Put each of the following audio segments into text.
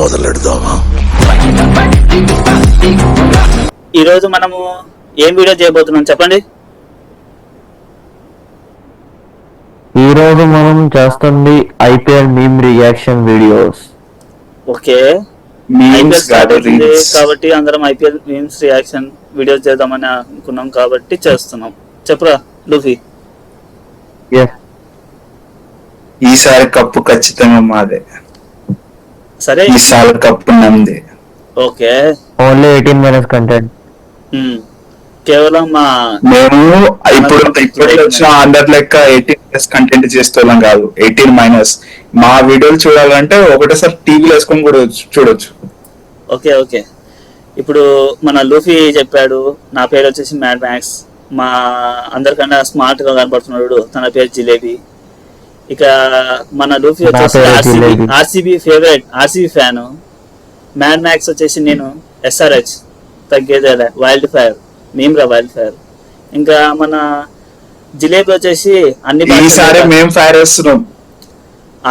మొదలెడదామా? ఈరోజు మనము ఏం వీడియో చేయబోతున్నాం చెప్పండి. ఈ రోజు మనం చేస్తుంది IPL meme reaction videos. Okay, IPL start అవుతుంది కాబట్టి అందరం ఐపీఎల్ మీమ్స్ రియాక్షన్ వీడియోస్ చేద్దామని అనుకున్నాం కాబట్టి చేస్తున్నాం. చెప్పురా లూఫీ. ఈసారి కప్పు ఖచ్చితంగా మాదే. సరే, ఈసారి కప్పు నమ్మది. Okay, only 18 content. కేవలం మా మేము ఇప్పుడు వచ్చిన అందరి లెక్క 18+ కంటెంట్ చేస్తున్నాం కాదు, 18-. మా వీడియోలు చూడాలంటే ఒకటేసారి టీవీలో వేసుకొని కూడా చూడొచ్చు. ఓకే ఓకే, ఇప్పుడు మన లూఫీ చెప్పాడు నా పేరు వచ్చేసి మ్యాడ్ మ్యాక్స్. మా అందరికన్నా స్మార్ట్ గా కనపడుతున్నాడు, తన పేరు జిలేబీ. ఇక మన లూఫీ వచ్చేసి RCB favourite, RCB fan. Mad max వచ్చేసి నేను ఎస్ఆర్హెచ్ తగ్గేదేలే, వైల్డ్ ఫైర్ మేమ్రా వైల్డ్ ఫైర్. ఇంకా మన జిలేబీ వచ్చేసి అన్ని మేము ఫైర్ వేస్తున్నాం,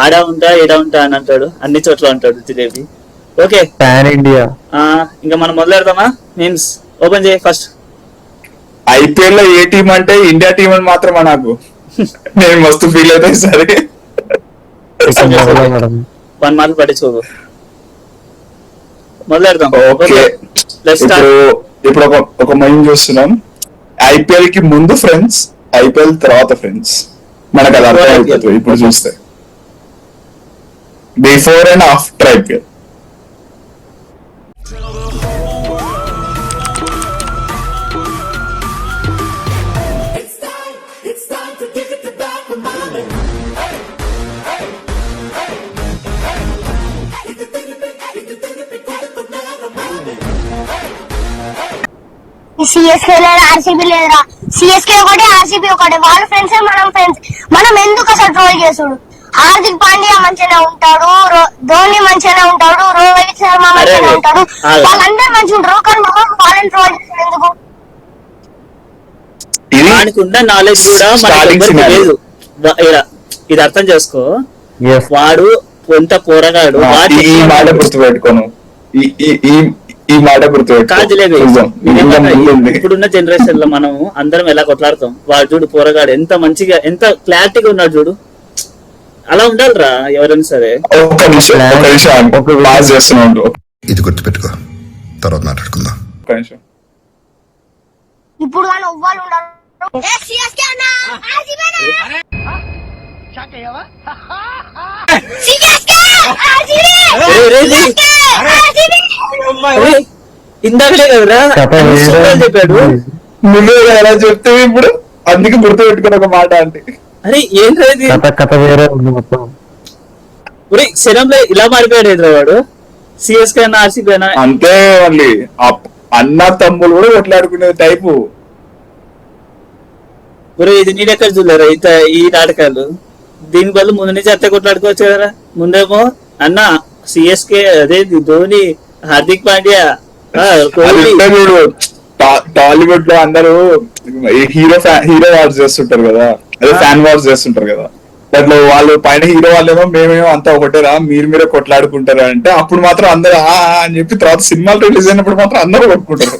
ఆడా ఉంటా ఈడా ఉంటా అని అంటాడు, అన్ని చోట్ల ఉంటాడు జిలేబీ. Okay, pan India. ఇంకా మనం మొదలెడదామా? మీమ్స్ ఓపెన్ చేయి ఫస్ట్. ఐపీఎల్ లో ఏ టీం అంటే ఇండియా టీం అని మాత్రమే నాకు నేను మస్తు ఫీల్ అవుతాయి. సరే, 1 మార్క్ పట్టించుకోకు, మొదలెడదాం. ఓకే, ఇప్పుడు ఒక మైండ్ చూస్తున్నాం. ఐపీఎల్ కి ముందు ఫ్రెండ్స్, ఐపీఎల్ తర్వాత ఫ్రెండ్స్, మనకు అది అర్థం అయిపోతుంది ఇప్పుడు చూస్తే. Before and after IPL. CSK లేదా ఆర్సీబీ లేదురా, సిఎస్కే ఒకటి ఆర్సీబీ ఒకటి, వాళ్ళ ఫ్రెండ్స్ మనం ఫ్రెండ్స్. మనం ఎందుకు అసలు ట్రోల్ చేసుడు? హార్దిక్ పాండ్యా మంచిగానే ఉంటాడు, ధోని మంచిగానే ఉంటాడు, రోహిత్ శర్మ మంచిగానే ఉంటాడు, వాళ్ళందరూ మంచిగా ఉంటారు, కానీ మనం వాళ్ళని ట్రోల్ చేసుడు ఎందుకు? వానికి ఉన్న నాలెడ్జ్ కూడా మనకి లేదు. ఇది అర్థం చేసుకో, వాడు ఎంత పోరగాడు. ఈ మాట గుర్తుపెట్టుకోను, ఈ మాట ఇప్పుడున్న జనరేషన్ లో మనం అందరం ఎలా కొట్లాడతాం. వాడు చూడు పోరగాడు ఎంత మంచిగా, ఎంత క్లారిటీగా ఉన్నాడు చూడు. అలా ఉండాలిరా ఎవరైనా సరే. ఇది గుర్తుపెట్టుకో, తర్వాత మాట్లాడుకుందాం. ఇప్పుడు కానీ ఉవ్వాలు ఉండరు. ఇందాకలే కదరా చెప్పాడు, నువ్వే ఎలా చెప్తే ఇప్పుడు అందుకే గుర్తు పెట్టుకుని ఒక మాట అంటే. అరే ఏంటది కథ వేరే ఉంది మొత్తం. శరంలో ఇలా మారిపోయాడు ఎదురు వాడు. సిఎస్కే అయినా ఆర్సీబీ అయినా అంతే, మళ్ళీ అన్న తమ్ములు కూడా కొట్లాడుకునే టైపు. ఇది నేను ఎక్కడ చూడలేరా ఇంత ఈ నాటకాలు. దీని బదులు ముందు నుంచి అత్తే కొట్లాడుకోవచ్చు కదరా. ముందేమో అన్న సిఎస్కే, అదే ధోని, హార్దిక్ పాండ్యా, టాలీవుడ్ లో అందరూ హీరో వార్స్ చేస్తుంటారు కదా, అదే ఫ్యాన్ వార్స్ చేస్తుంటారు కదా. దాంట్లో వాళ్ళు పైన హీరో వాళ్ళేమో మేమేమో అంతా ఒకటేరా, మీరే కొట్లాడుకుంటారా అంటే అప్పుడు మాత్రం అందరూ అని చెప్పి, తర్వాత సినిమాలు రిలీజ్ అయినప్పుడు మాత్రం అందరూ కొట్టుకుంటారు.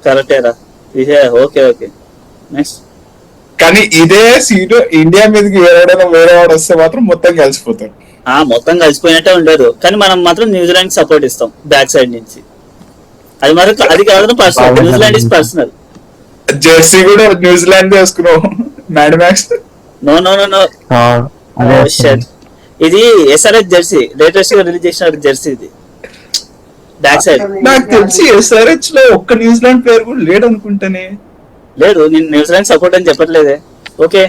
కరెక్టేరా. Okay okay, next. కానీ ఇదే సీటు ఇండియా మీదకి వేరే వాడు వస్తే మాత్రం మొత్తం కలిసిపోతారు. మొత్తం కలిసిపోయినట్టే ఉండదు, కానీ మనం మాత్రం న్యూజిలాండ్ సపోర్ట్ ఇస్తాం బ్యాక్ సైడ్ నుంచి. అది మాత్రం అది కాదు personal, New Zealand is personal. Jersey కూడా న్యూజిలాండ్ వేసుకున్నావు Mad Max. No no no no, ఇది ఎస్ఆర్హెచ్ జెర్సీ, లేటెస్ట్ గా రిలీజ్ చేసిన జెర్సీ ఇది బ్యాక్ సైడ్. నాకు తెలిసి ఎస్ఆర్హెచ్ లో ఒక్క న్యూజిలాండ్ ప్లేయర్ కూడా లేడు అనుకుంటానే. లేదు, నేను న్యూజిలాండ్ సపోర్ట్ అని చెప్పట్లేదే. ఓకే,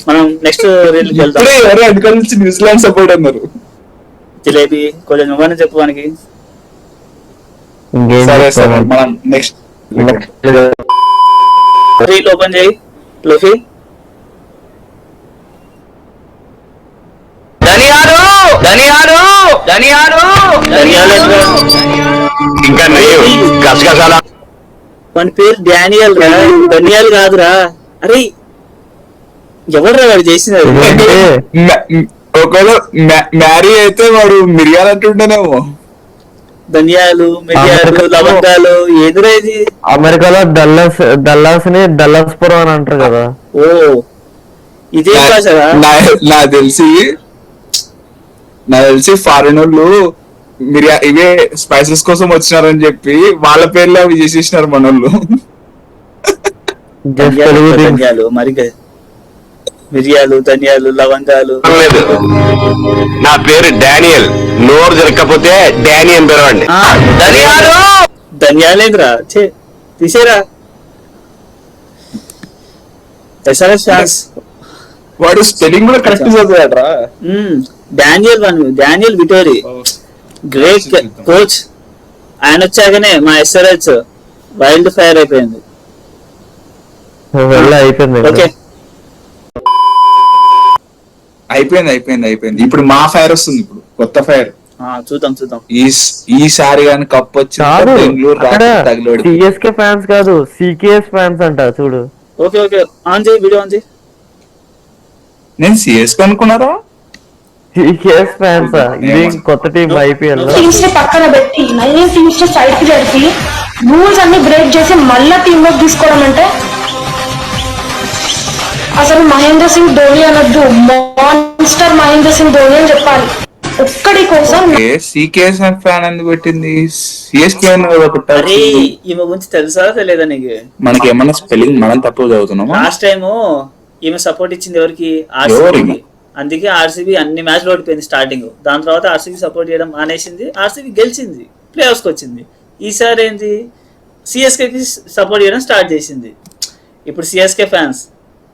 మనం నెక్స్ట్ రీల్కి వెళ్దాం. వెనకాల నుంచి న్యూజిలాండ్ సపోర్ట్ అన్నారు. జిలేబీ కొంచెం నువ్వని చెప్పు మనకి. మనం నెక్స్ట్ రీల్ ఓపెన్ చేయి లూఫీ. ఇంకా గసగసాల మన పేరు డానియల్ రా, ధనియాల్ కాదురా. అరే ఎవరు వాడు చేసినది? ఒకవేళ మ్యారీ అయితే వాడు మిరియాలు అంటుంటేనేమో. ధనియాలు, మిరియాలు, లవంగాలు ఎదురైంది. అమెరికాలో డల్లాస్ ని డల్లాస్పురం అని అంటారు కదా. ఓ ఇదే భాషరా? నాకు తెలిసి ఫారెన్ వాళ్ళు ఇవే స్పైసెస్ కోసం వచ్చినారని చెప్పి వాళ్ళ పేర్లు అవి చేసేసినారు మన వాళ్ళు. ధనియాలు మరి మిరియాలు, ధనియాలు, లవంగాలు. నా పేరు డానియల్, నోరు జరగకపోతే డానీ అని పిలవండి. ధనియాలేంద్రా తీసేరా. ఎస్ఆర్ఎస్ ఫ్యాన్స్ వాడు స్పెల్లింగ్ కూడా కరెక్ట్ చదువుతాడరా. Daniel Vettori great coach. ఆయన వచ్చాకనే మా ఎస్ఆర్హెచ్ వైల్డ్ ఫైర్ అయిపోయింది. ఓకే అయిపోయింది. ఇప్పుడు మా ఫైర్ వస్తుంది, ఇప్పుడు కొత్త ఫైర్. చూద్దాం. ఈసారి కానీ కప్ వచ్చింది బెంగళూరు సిఎస్కే ఫ్యాన్స్ కాదు, సికేఎస్ ఫ్యాన్స్ అంట చూడు. ఓకే ఆన్ చేయి, వీడియో ఆన్ చేయి. నేను సిఎస్కే అనుకున్నారా? సికేఎస్ ఫ్యాన్స్ ఇది కొత్త టీం ఐపీఎల్ లో. టీమ్స్ ని పక్కన పెట్టి 9 టీమ్స్ ని సైడ్ కి జరిపి రూల్స్ అన్ని బ్రేక్ చేసి మళ్ళా టీమ్ లోకి తీసుకోవడం అంటే అసలు మహేంద్ర సింగ్ ధోని అనొద్దు, మాన్స్టర్ మహేంద్ర సింగ్ ధోని అని చెప్పాలి. ఒక్కడి కోసం సికేఎస్ ఫ్యాన్ ఎందుకు పెట్టింది? సిఎస్కే అరే ఈమె గురించి తెలుసా తెలియదా నీకు? మనకి ఏమన్నా స్పెల్లింగ్ మనం తప్పు చదువుతున్నామా? లాస్ట్ టైం ఈమె సపోర్ట్ ఇచ్చింది ఎవరికి? ఆర్సీబీ. అందుకే ఆర్సీబీ అన్ని మ్యాచ్లు ఓడిపోయింది స్టార్టింగ్. దాని తర్వాత ఆర్సీబీ సపోర్ట్ చేయడం మానేసింది, ఆర్సీబీ గెలిచింది, ప్లే ఆఫ్స్కి వచ్చింది. ఈసారి ఏంటి, సిఎస్కేకి సపోర్ట్ చేయడం స్టార్ట్ చేసింది. ఇప్పుడు సిఎస్కే ఫ్యాన్స్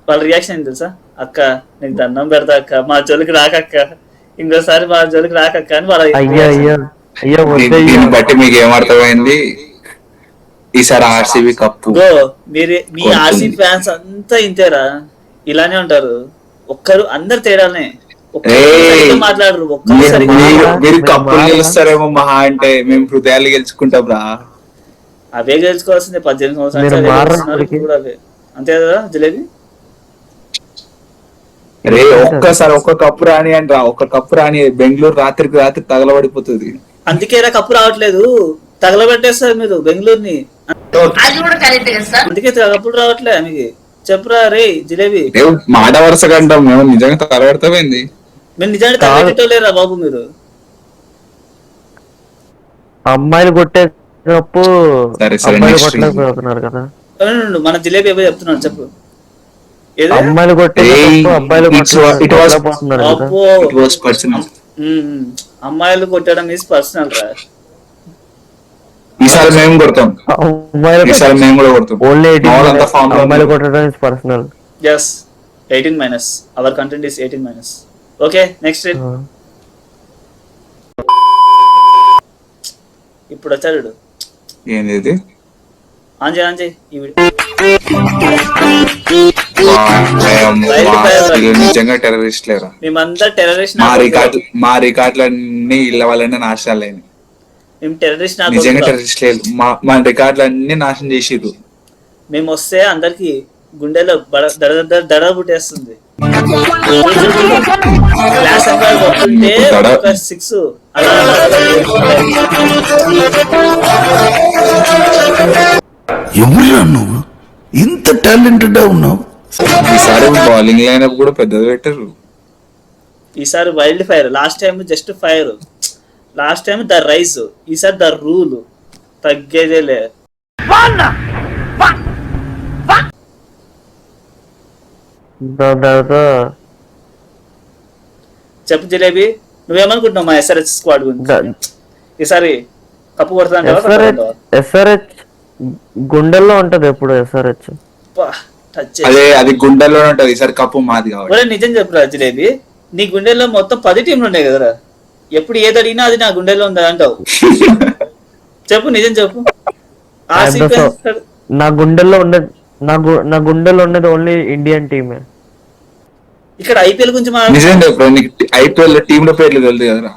వాళ్ళ రియాక్షన్ ఏంటి తెలుసా? అక్క నీకు దండం పెడతా అక్క, మా జోలికి రాకక్క, ఇంకోసారి మా జోలికి రాకక్క అని వాళ్ళ. దీన్ని బట్టి మీకు ఏమర్థమైంది? ఈసారి ఆర్సీబీ కప్పు. మీ ఆర్సీబీ ఫ్యాన్స్ అంతా ఇంతేరా, ఇలానే ఉంటారు. ఒక్కరు అందరు తేడానే, మాట్లాడరు. మీరు కప్పులు గెలుస్తారేమో మహా అంటే, మేము హృదయాలు గెలుచుకుంటాం రా. అవే గెలుచుకోవాల్సిందే. 18 సంవత్సరాలు అంతే కదా జిలేబీ. రే ఒక్కసారి ఒక్క కప్పు రాని అని రా, ఒక్క కప్పు రాని బెంగళూరు రాత్రికి రాత్రి తగలబడిపోతుంది. అందుకేరా కప్పు రావట్లేదు, తగలబెట్టేస్తారు మీరు బెంగళూరుని. అందుకే కప్పులు రావట్లే మీకు. చెప్పురా రే జిలేబీ. మాట వరుసగా అంటాం, మేము నిజంగా తగలబెడతామైంది. మీరు నిజంగా తగలబెట్టలేరా బాబు? మీరు అమ్మాయిలు కొట్టే కప్పు కదా. మన జిలేబీ ఏవో చెప్తున్నాడు, చెప్పు. అమ్మాయిలు కొట్టే అమ్మాయిలు కొట్టడం ఈజ్ పర్సనల్ రా. ఈసారి మేము కొడతాం, ఈసారి మేము కూడా కొడతాం. ఓన్లీ 18 అమ్మాయిలు కొట్టడం is personal. yes 18-. our content is 18-. okay next it. ఇప్పుడు వచ్చాడు ఏంది ఆంజయ్ ఈ వీడియో నిజంగా టెర్రరిస్ట్ లేరా? మేమంతా టెర్రరిస్ట్. మా రికార్డులన్నీ ఇళ్ళ వాళ్ళనే నాశనాలు అయినాయి. మేము టెర్రరిస్ట్ నిజంగా టెర్రరిస్ట్ లేదు, మా రికార్డులన్నీ నాశనం చేసిర్రు. మేము వస్తే అందరికి గుండెలో దడ పుట్టేస్తుంది. క్లాస్ కొట్టుంటే 6 అలా. ఎవరురా నువ్వు ఇంత టాలెంటెడ్ ఉన్నావు? ఈసారి బౌలింగ్ లైనప్ కూడా పెద్దది పెట్టారు. ఈసారి wild fire. Last time just fire, last time the rise, ఈసారి ద రూల్. తగ్గేదేలే. చెప్పు జిలేబీ, నువ్వేమనుకుంటున్నావు మా ఎస్ఆర్హెచ్ స్క్వాడ్ గురించి? ఈసారి కప్పు కొడతా. ఎస్ఆర్హెచ్ గుండెల్లో ఉంటది ఎప్పుడు. ఎస్ఆర్హెచ్ అదే అది గుండెల్లో ఉంటది. ఈసారి కప్పు మాది కాబట్టి. నిజం చెప్పురా జిలేబీ, నీ గుండెల్లో మొత్తం 10 టీంలు ఉన్నాయి కదరా. ఎప్పుడు ఏది అడిగినా అది నా గుండెల్లో ఉంది అంటావు. చెప్పు, నిజం చెప్పు. నా గుండెల్లో ఉన్నది ఓన్లీ ఇండియన్ టీమే. ఇక్కడ ఐపీఎల్ గురించి ఐపీఎల్ టీంల పేర్లు తెలుసు కదరా.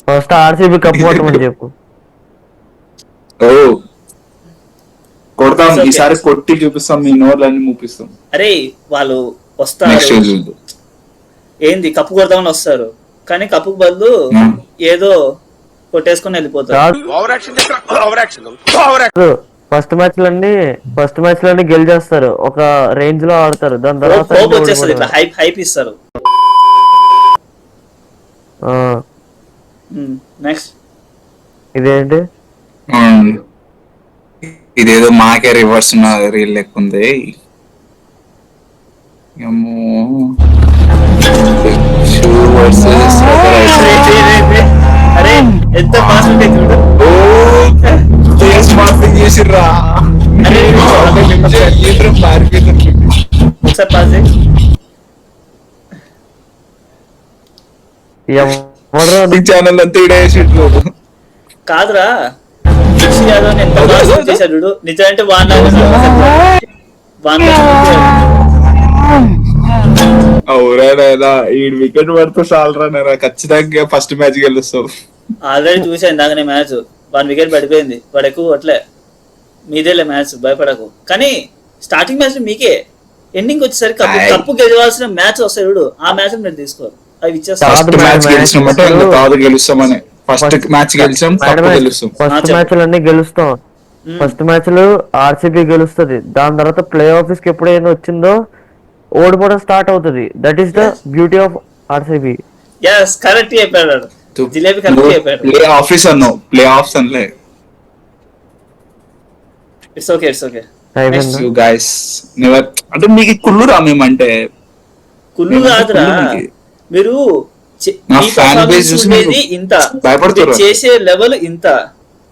ఫస్ట్ ఆర్సీబీ కప్ కొట్టమని చెప్పు. కొడతాం ఈసారి, కొట్టి చూపిస్తాం, మీ నోర్లన్నీ మూపిస్తాం. అరే వాళ్ళు వస్తారు, ఏంది కప్పు కొడదామని వస్తారు, కానీ కప్పుకు బదులు ఏదో కొట్టేసుకొని వెళ్ళిపోతారు. ఫస్ట్ మ్యాచ్ లన్నీ గెలిచేస్తారు, ఒక రేంజ్ లో ఆడతారు, దాని తర్వాత కోపం వచ్చేస్తుంది, ఇట్లా హైప్ ఇస్తారు. నెక్స్ట్ ఇదేంటి ఇదేదో మాకే రివర్స్ రీల్ లెక్క ఉంది. అరే ఎంత ఫాస్ట్ ఉంటే చూడు. చేసిర్రా అరే ఒకసారి పాస్ చేయి. ఛానల్ అంతా ఇడేసిండ్రు. కాదురా రిషి యాదవ్ ఎంత బాగా చేశాడు చూడు. నిజాంటే అవునా ఈ వికెట్ పడితే చాలరా నేరా ఖచ్చితంగా ఫస్ట్ మ్యాచ్ గెలుస్తావు. ఆల్రెడీ చూసాను ఇందాకనే మ్యాచ్, 1 వికెట్ పడిపోయింది, వాడు ఎక్కువ కొట్టలే. మీదేలే మ్యాచ్, భయపడకు. కానీ స్టార్టింగ్ మ్యాచ్ మీకే, ఎండింగ్ వచ్చేసరికి కప్పు గెలవాల్సిన మ్యాచ్ వస్తాయి చూడు, ఆ మ్యాచ్ మీరు తీసుకోరు, అవి ఇచ్చేస్తారు. ఫస్ట్ మ్యాచ్ గెలిచినట్టు గెలుస్తామని ఫస్ట్ మ్యాచ్ గెలిచాం, గెలుస్తాం. ఫస్ట్ మ్యాచ్లు అన్ని గెలుస్తాం. ఫస్ట్ మ్యాచ్లు ఆర్సీబీ గెలుస్తుంది, దాని తర్వాత ప్లే ఆఫీస్ కి ఎప్పుడైనా వచ్చిందో ఓడిపోవడం స్టార్ట్ అవుతుంది. That is the beauty of RCB. yes correct చెప్పాడు జిలేబీ, కరెక్ట్ చెప్పాడు. ప్లే ఆఫీస్ అన్నావు, ప్లే ఆఫ్స్ అనలే. It's okay it's okay. You guys never అంటే మీకు కుళ్ళురా మేమంటే. కుళ్ళు కాదురా, మీరు నా ఫ్యాన్ బేస్ చూసి ఉండేది ఇంత, భయపడుతున్నారు, చేసే లెవెల్ ఇంత,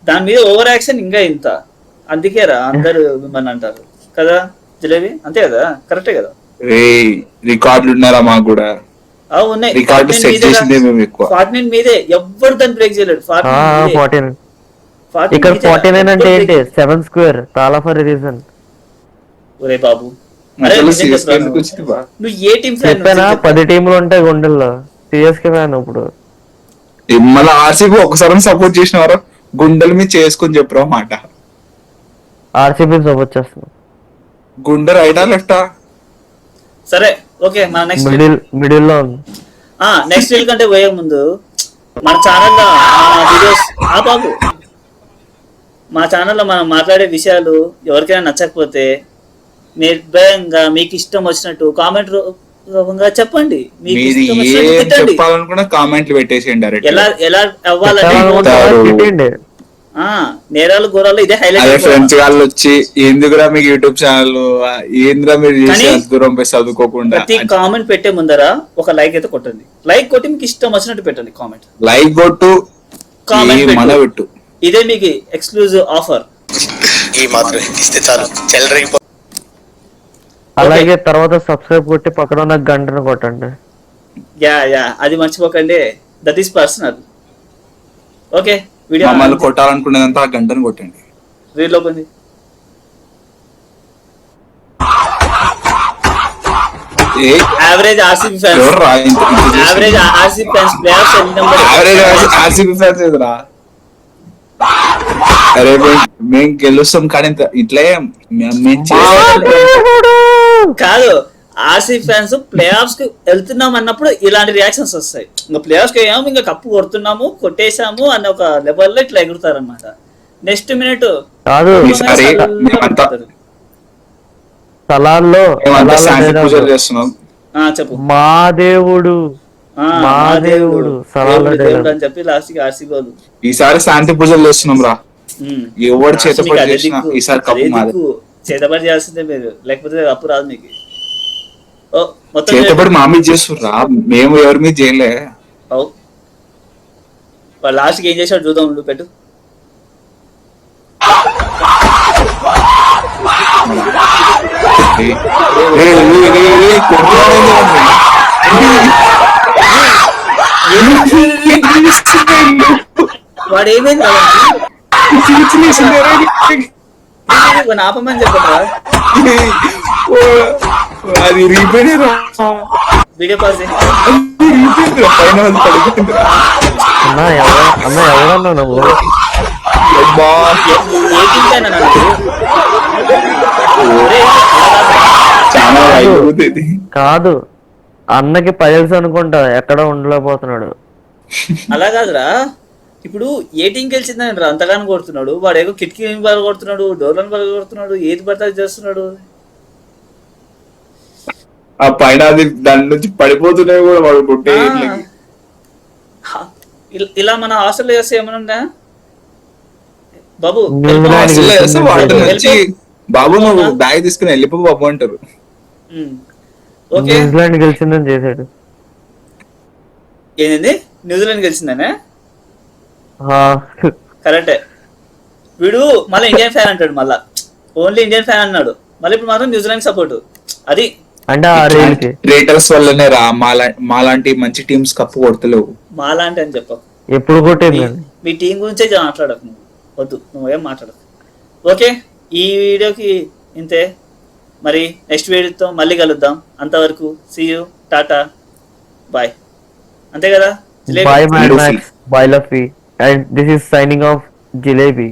దాని మీద ఓవర్ యాక్షన్ ఇంకా ఇంత, అందుకేరా అందరు మిమ్మల్ని అంటారు కదా జిలేబీ, అంతే కదా, కరెక్టే కదా. రికార్డులు ఉన్నారా మాకు కూడా, ఉన్నాయి. రికార్డు సెట్ చేసిందే మేము ఎక్కువ. 49 మీదే, ఎవ్వరు దాన్ని బ్రేక్ చేయలేడు. 49 ఇక్కడ 49 అంటే ఏంటి, 7 స్క్వేర్, చాలా ఫర్ రీజన్. ఒరే బాబు, నువ్వు ఏ టీమ్ చెప్పానా 10 టీంలు ఉంటాయి గుండెల్లో, సిఎస్కే ఫ్యాన్. ఇప్పుడు మళ్ళీ ఆర్సీబీ ఒకసారి సపోర్ట్ చేసినారు, గుండెల మీద చేసుకొని చెప్పరా మాట. ఆర్సీబీ సపోర్ట్ చేస్తున్నాం. గుండె రైటా లెఫ్టా? సరే ఓకే, మన నెక్స్ట్ మిడిల్ లో ఉంది. నెక్స్ట్ వీక్ కంటే పోయే ముందు మన ఛానల్లో వీడియోస్ బాబు, మా ఛానల్లో మనం మాట్లాడే విషయాలు ఎవరికైనా నచ్చకపోతే నిర్భయంగా మీకు ఇష్టం వచ్చినట్టు కామెంట్ రూపంగా చెప్పండి. మీకు ఇష్టం వచ్చినట్టు తిట్టండి. చెప్పాలనుకున్నా కామెంట్లు పెట్టేసేయండి డైరెక్ట్. ఎలా అవ్వాలంటే నేరాలు ఘోరాలు ఇదే హైలైట్. ఫ్రెండ్స్ వాళ్ళు వచ్చి ఎందుకురా మీకు యూట్యూబ్ ఛానల్, ఏంద్రా మీరు చేసి దూరం పోయి చదువుకోకుండా. ప్రతి కామెంట్ పెట్టే ముందర ఒక లైక్ అయితే కొట్టండి. లైక్ కొట్టి మీకు ఇష్టం వచ్చినట్టు పెట్టండి కామెంట్. లైక్ కొట్టు, కామెంట్ పెట్టు. ఇదే మీకు ఎక్స్క్లూజివ్ ఆఫర్. ఈ మాత్రం ఇస్తే చాలు, చెల్లరగిపో. అలాగే తర్వాత సబ్స్క్రైబ్ కొట్టి పక్కన ఉన్న గంటను కొట్టండి. యా అది మర్చిపోకండి, that is personal. Okay, video మమ్మల్ని కొట్టాలనుకునేదంతా ఆ గంటను కొట్టండి. Reel open. Average RCB fans, average RCB fans players ఎన్ని నెంబర్? యావరేజ్ ఆర్సీబీ ఫ్యాన్స్ ఎదురా. అరే మేము గెలుస్తాం కానీ ఇట్లే కాదు. ఆర్సీబీ ఫ్యాన్స్ ప్లే ఆఫ్స్ కి వెళ్తున్నాం అన్నప్పుడు ఇలాంటి రియాక్షన్స్ వస్తాయి. ఇంకా ప్లే ఆఫ్స్ కి ఏమో ఇంకా కప్పు కొడుతున్నాము, కొట్టేశాము అన్న ఒక లెవెల్లో ఇట్లా ఎగురుతారు అనమాట. నెక్స్ట్ మినిట్ స్థలాల్లో చెప్పు, మా దేవుడు అని చెప్పి లాస్ట్ కి ఆర్సీబీ వాళ్ళు ఈసారి శాంతి పూజలు చేస్తున్నాం రా. ఎవరు చేతపడి చేసినా ఈసారి చేతపడి చేయాల్సిందే మీరు, లేకపోతే అప్పు రాదు మీకు. చేతపడి మా మీద చేస్తుర్రా, మేము ఎవరి మీద చేయలే. లాస్ట్ కి ఏం చేశాడు చూద్దాం, నువ్వు పెట్టు. వాడు ఏమైంది ఆపమని చెప్పరా, అది వీడియో పాస్ అన్నా ఎవరన్నా నువ్వు? కాదు అన్నకి పైల్స్ అనుకుంటా ఎక్కడ ఉండలేకపోతున్నాడు. అలా కాదురా, ఇప్పుడు ఏ టీం గెలిచిందని రా అంతగానో కొడుతున్నాడు, వాడు ఏదో కిటికీ బాగా కొడుతున్నాడు, డోర్లను బాగా కొడుతున్నాడు, ఏది పడితే అది చేస్తున్నాడు. ఆ పైన అది దాని నుంచి పడిపోతున్నాయి కూడా వాడు కొట్టే ఆ. ఇట్లకి. ఇలా మన హాస్టల్లో చేస్తే ఏమైనా ఉందా బాబు? న్యూజిలాండ్ అసలు వేస్తే వాడు వెళ్ళిపో. వచ్చి బాబు నువ్వు బ్యాగ్ తీసుకుని వెళ్ళిపో బాబు అంటారు. ఓకే, న్యూజిలాండ్ గెలిచిందని చేశాడు. ఏంది న్యూజిలాండ్ గెలిచిందనే? ఆ, కరెక్టే. వీడు మళ్ళీ ఇండియన్ ఫ్యాన్ అంటాడు, మళ్ళా ఓన్లీ ఇండియన్ ఫ్యాన్ అన్నాడు, మళ్ళీ ఇప్పుడు మాత్రం న్యూజిలాండ్ సపోర్ట్. అది అంటే ఆ రేల్కి ట్రేటర్స్ వల్లనే రా మాలాంటి మంచి టీమ్స్ కప్పు కొడతలేవు. మాలాంటి అని చెప్పకు. ఎప్పుడు కొట్టింది మీ టీం గురించే మాట్లాడకు నువ్వు, వద్దు నువ్వేం మాట్లాడకు. ఓకే, ఈ వీడియోకి ఇంతే. మరి నెక్స్ట్ వీడియోతో మళ్ళీ కలుద్దాం. అంతవరకు సీ యూ, టాటా, బాయ్. అంతే కదా? Bye Mad Max, bye Luffy, and this is signing off jalebi.